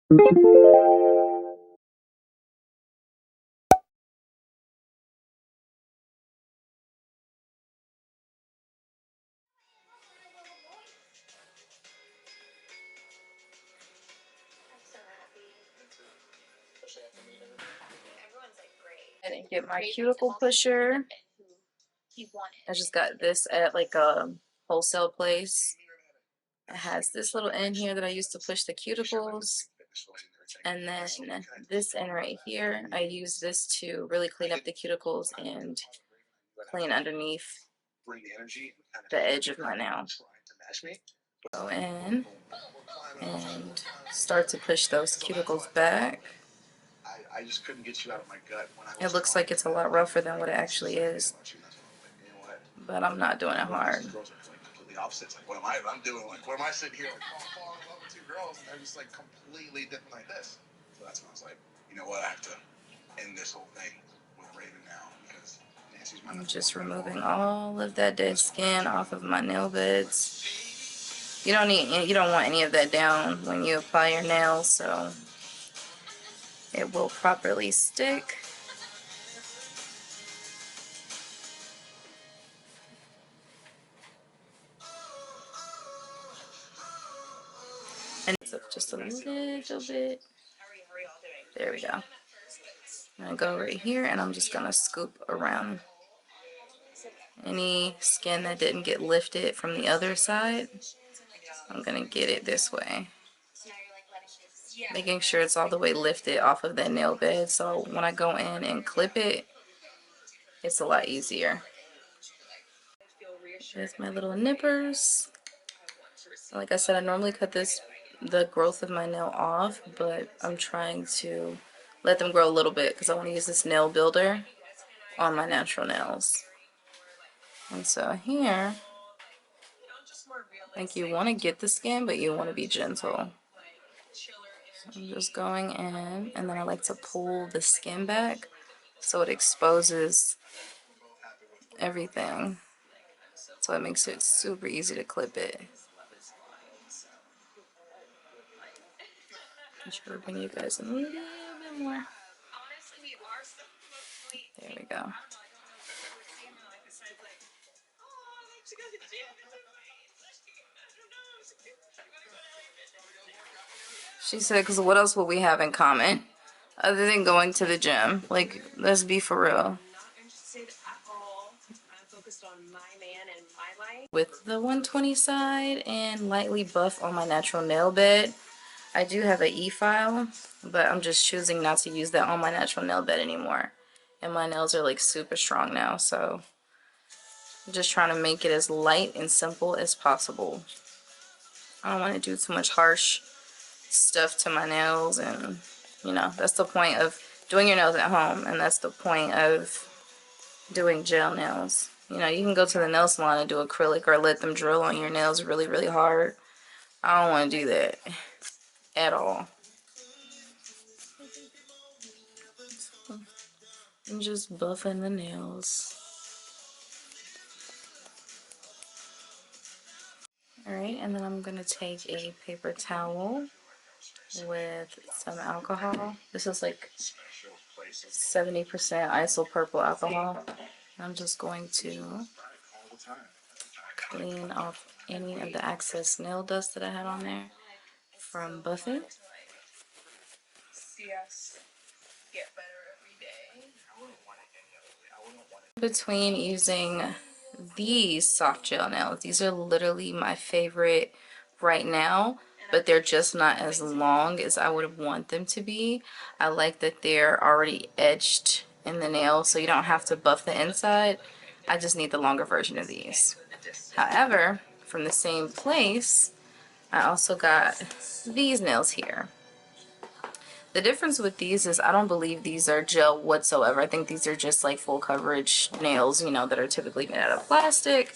And get my cuticle pusher. I just got this at like a wholesale place. It has this little end here that I use to push the cuticles. And then this end right here, I use this to really clean up the cuticles and clean underneath the edge of my nail. Go in and start to push those cuticles back. I just couldn't get you out of my gut. It looks like it's a lot rougher than what it actually is, but I'm not doing it hard. The opposites. Like, what am I? I'm doing like, what am I sitting here like falling in love with two girls, and they're just like completely different like this. So that's when I was like, you know what? I have to end this whole thing with Raven now because Nancy's my. I'm just removing all of that dead skin off of my nail beds. You don't want any of that down when you apply your nails, so it will properly stick. And it's up just a little bit. There we go. I'm gonna go right here and I'm just gonna scoop around any skin that didn't get lifted from the other side. I'm gonna get it this way, making sure it's all the way lifted off of that nail bed, so when I go in and clip it, it's a lot easier. There's my little nippers. Like I said, I normally cut the growth of my nail off, but I'm trying to let them grow a little bit because I want to use this nail builder on my natural nails. And so here, like, you want to get the skin, but you want to be gentle. So I'm just going in, and then I like to pull the skin back so it exposes everything. So it makes it super easy to clip it. I'm trying to bring you guys a little bit more. There we go. She said, because what else will we have in common other than going to the gym? Like, let's be for real. With the 120 side and lightly buff on my natural nail bed. I do have an e-file, but I'm just choosing not to use that on my natural nail bed anymore. And my nails are like super strong now, so I'm just trying to make it as light and simple as possible. I don't want to do too much harsh stuff to my nails, and you know, that's the point of doing your nails at home, and that's the point of doing gel nails. You know, you can go to the nail salon and do acrylic or let them drill on your nails really, really hard. I don't want to do that at all. I'm just buffing the nails. Alright, and then I'm going to take a paper towel with some alcohol. This is like 70% isopropyl alcohol. I'm just going to clean off any of the excess nail dust that I had on there from buffing. Between using these soft gel nails, these are literally my favorite right now, but they're just not as long as I would want them to be. I like that they're already etched in the nail, so you don't have to buff the inside. I just need the longer version of these. However, from the same place, I also got these nails here. The difference with these is I don't believe these are gel whatsoever. I think these are just like full coverage nails, you know, that are typically made out of plastic.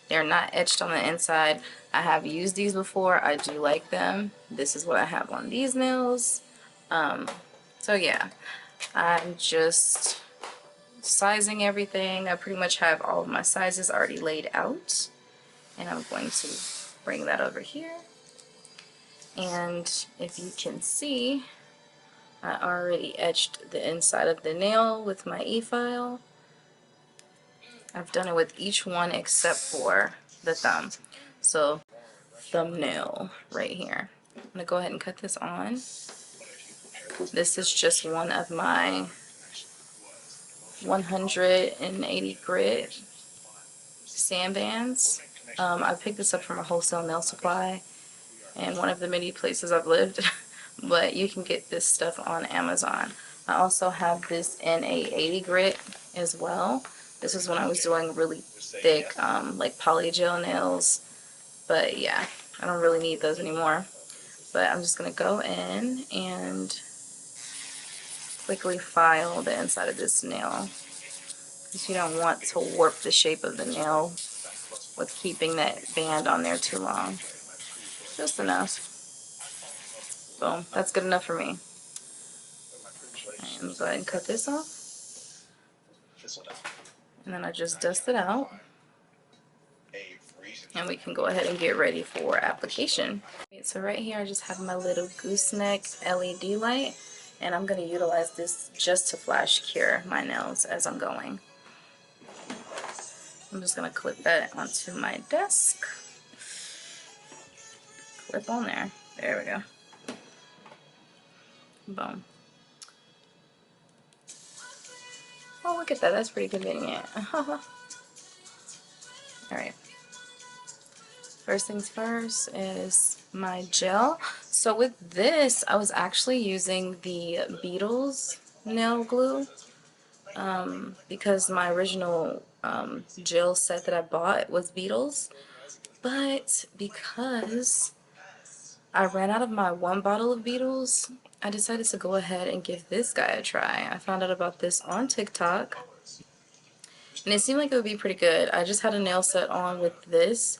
They're not etched on the inside. I have used these before. I do like them. This is what I have on these nails. So yeah, I'm just sizing everything. I pretty much have all of my sizes already laid out. And I'm going to bring that over here And if you can see, I already etched the inside of the nail with my e-file. I've done it with each one except for the thumb. So thumbnail right here. I'm gonna go ahead and cut this on. This is just one of my 180 grit sand bands. I picked this up from a wholesale nail supply and one of the many places I've lived, but you can get this stuff on Amazon. I also have this in a 80 grit as well. This is when I was doing really thick like poly gel nails, but yeah, I don't really need those anymore. But I'm just gonna go in and quickly file the inside of this nail, because you don't want to warp the shape of the nail with keeping that band on there too long. Just enough. Boom, that's good enough for me. And go ahead and cut this off. And then I just dust it out. And we can go ahead and get ready for application. So right here I just have my little gooseneck LED light, and I'm going to utilize this just to flash cure my nails as I'm going. I'm just going to clip that onto my desk. Clip on there. There we go. Boom. Oh, look at that. That's pretty convenient. Alright. First things first is my gel. So with this, I was actually using the Beetles nail glue because my original gel set that I bought was Beetles. But because I ran out of my one bottle of Beetles, I decided to go ahead and give this guy a try. I found out about this on TikTok, and it seemed like it would be pretty good. I just had a nail set on with this,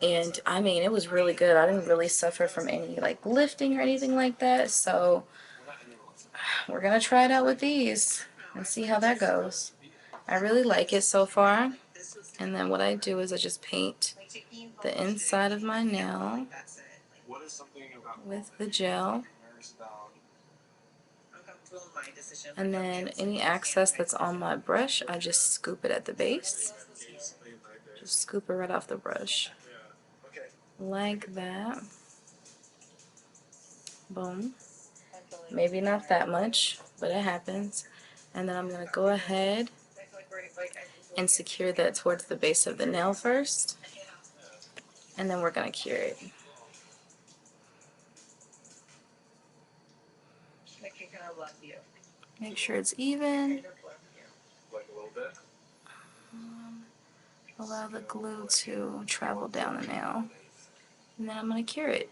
and I mean, it was really good. I didn't really suffer from any like lifting or anything like that, so we're gonna try it out with these and see how that goes. I really like it so far. And then what I do is I just paint the inside of my nail with the gel. And then any excess that's on my brush, I just scoop it at the base. Just scoop it right off the brush. Like that. Boom. Maybe not that much, but it happens. And then I'm going to go ahead and secure that towards the base of the nail first. And then we're going to cure it. Make sure it's even. Allow the glue to travel down the nail. And then I'm going to cure it.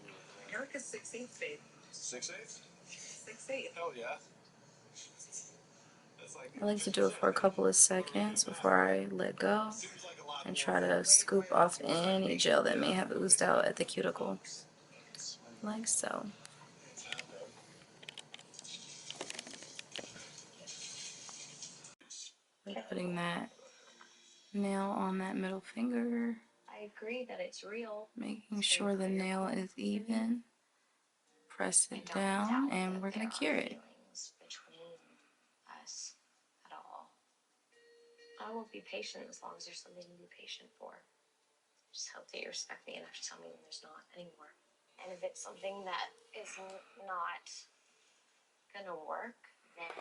Erica's 6/8 babe. 6/8? 6/8. Hell yeah. I like to do it for a couple of seconds before I let go and try to scoop off any gel that may have oozed out at the cuticle, like so. Putting that nail on that middle finger. I agree that it's real. Making sure the nail is even. Press it down, and we're going to cure it. I will be patient as long as there's something to be patient for. Just hope that you respect me enough to tell me when there's not anymore. And if it's something that is not gonna work, then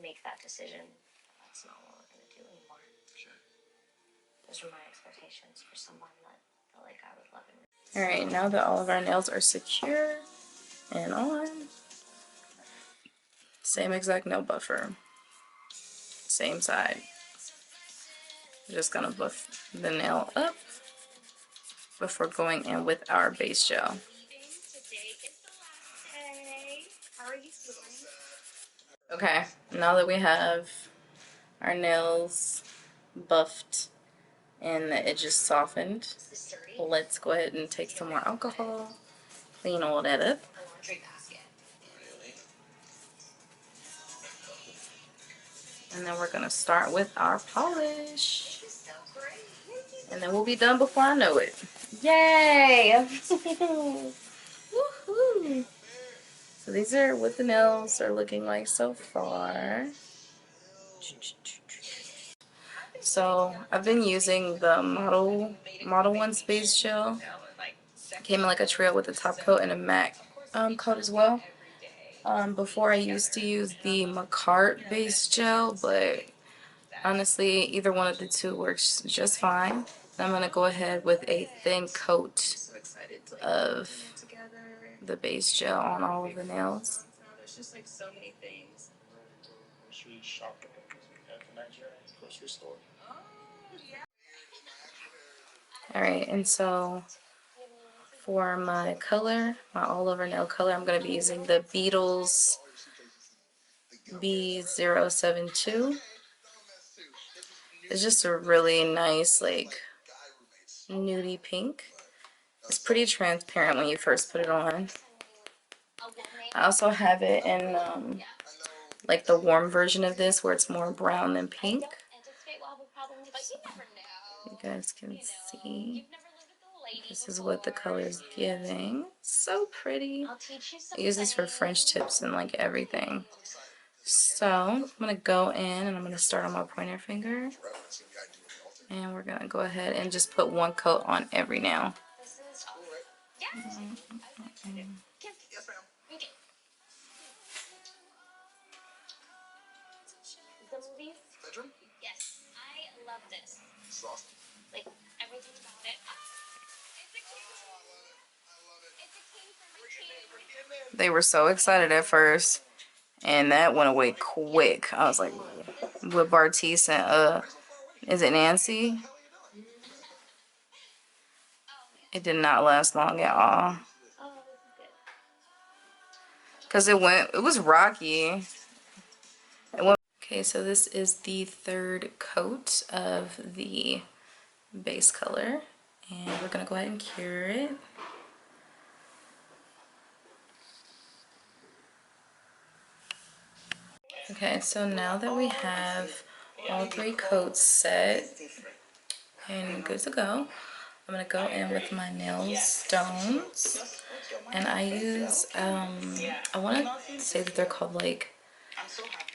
make that decision. That's not what we're gonna do anymore. Sure. Those are my expectations for someone that felt like I would love and. Alright, now that all of our nails are secure and on, same exact nail buffer. Same side. We're just gonna buff the nail up before going in with our base gel. Okay, now that we have our nails buffed and the edges softened, let's go ahead and take some more alcohol, clean all that up. And then we're going to start with our polish. And then we'll be done before I know it. Yay! So these are what the nails are looking like so far. So I've been using the Model 1 Space Gel. Came in like a trail with a top coat and a matte coat as well. Before I used to use the Macart base gel, but honestly either one of the two works just fine. I'm going to go ahead with a thin coat of the base gel on all of the nails. Alright, and so for my color, my all over nail color, I'm going to be using the Beetles B072. It's just a really nice, like, nudie pink. It's pretty transparent when you first put it on. I also have it in, like, the warm version of this where it's more brown than pink. So you guys can see. This is what the color is giving. So pretty. I use this for French tips and, like, everything. So I'm going to go in and I'm going to start on my pointer finger. And we're going to go ahead and just put one coat on every nail. They were so excited at first, and that went away quick. I was like, with Bartice and, is it Nancy? It did not last long at all. Because it was rocky. Okay, so this is the third coat of the base color. And we're going to go ahead and cure it. Okay, so now that we have all three coats set and good to go, I'm going to go in with my nail stones. And I use, I want to say that they're called like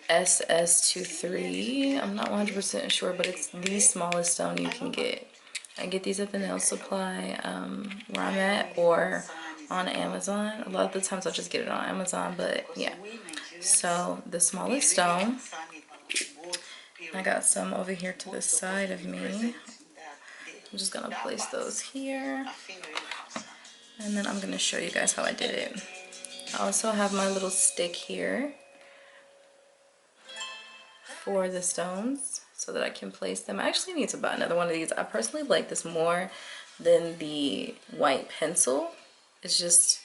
SS23. I'm not 100% sure, but it's the smallest stone you can get. I get these at the nail supply where I'm at, or on Amazon. A lot of the times I'll just get it on Amazon, but yeah. So the smallest stone, I got some over here to the side of me. I'm just gonna place those here, and then I'm gonna show you guys how I did it. I also have my little stick here for the stones so that I can place them. I actually need to buy another one of these. I personally like this more than the white pencil. It's just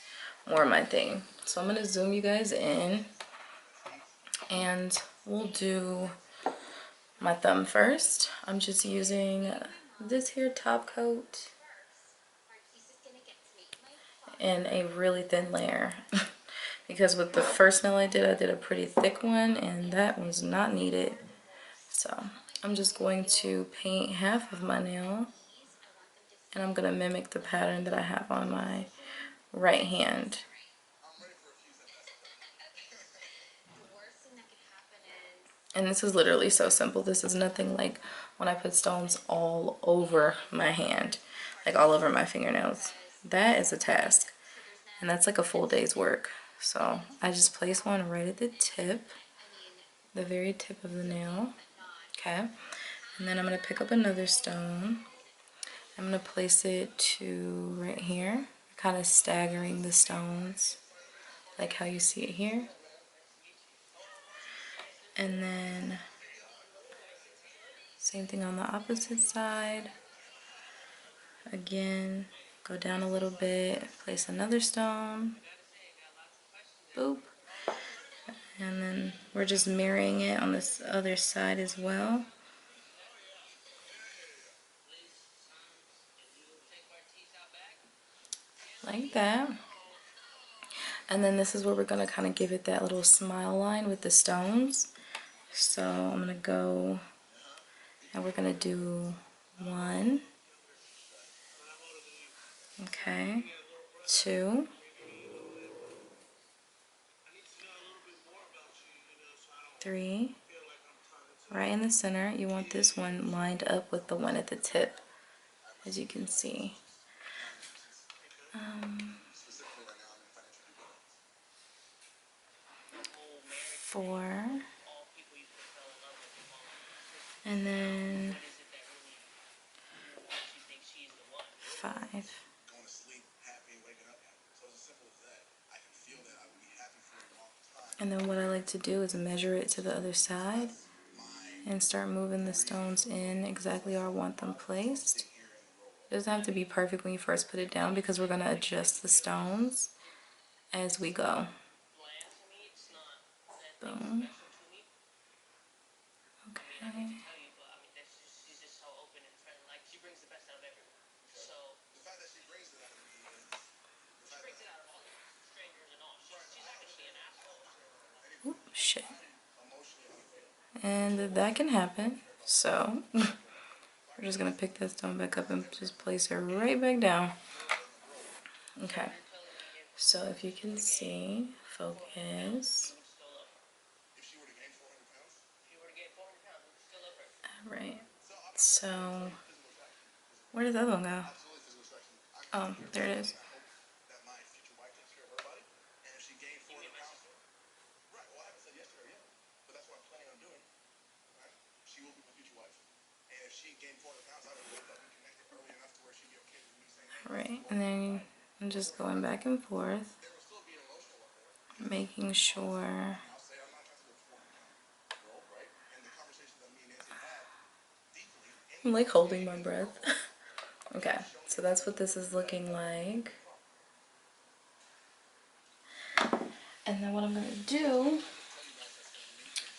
more my thing. So I'm gonna zoom you guys in, and we'll do my thumb first. I'm just using this here top coat in a really thin layer because with the first nail I did a pretty thick one, and that was not needed. So I'm just going to paint half of my nail, and I'm going to mimic the pattern that I have on my right hand. And this is literally so simple. This is nothing like when I put stones all over my hand, like all over my fingernails. That is a task, and that's like a full day's work. So I just place one right at the tip, the very tip of the nail. Okay, and then I'm going to pick up another stone. I'm going to place it to right here, kind of staggering the stones like how you see it here. And then same thing on the opposite side. Again, go down a little bit, place another stone, boop, and then we're just mirroring it on this other side as well. Like that. And then this is where we're going to kind of give it that little smile line with the stones. So I'm going to go, and we're going to do 1, okay, 2, 3 right in the center. You want this one lined up with the one at the tip, as you can see. 4, and then 5. And then what I like to do is measure it to the other side and start moving the stones in exactly where I want them placed. It doesn't have to be perfect when you first put it down because we're going to adjust the stones as we go. Boom. Okay. Oop, shit. And that can happen. So we're just going to pick that stone back up and just place it right back down. Okay. So if you can see, focus. Alright. So where did the other one go? Oh, there it is. Right, and then I'm just going back and forth, making sure I'm like holding my breath. Okay, so that's what this is looking like. And then what I'm going to do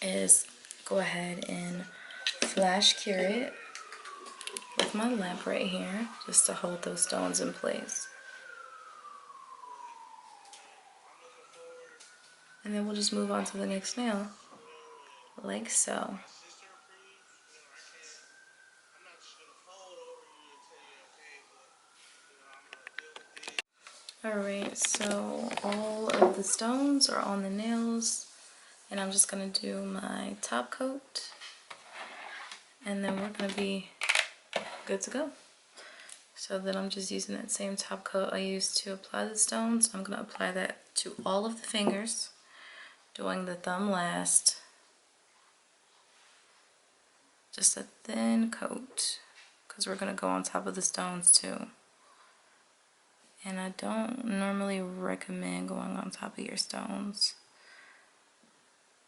is go ahead and flash cure it with my lamp right here, just to hold those stones in place. And then we'll just move on to the next nail, like so. Alright, so all of the stones are on the nails, and I'm just going to do my top coat, and then we're going to be good to go. So then I'm just using that same top coat I used to apply the stones. I'm going to apply that to all of the fingers, doing the thumb last. Just a thin coat, because we're going to go on top of the stones too. And I don't normally recommend going on top of your stones,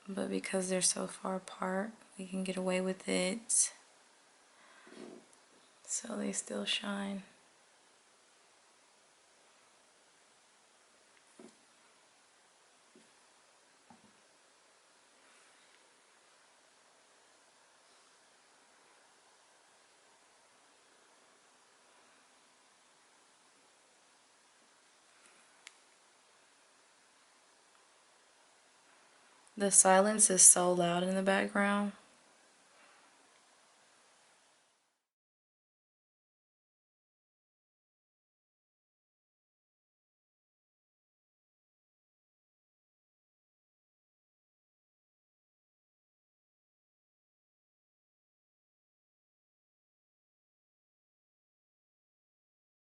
but because they're so far apart, we can get away with it so they still shine. The silence is so loud in the background.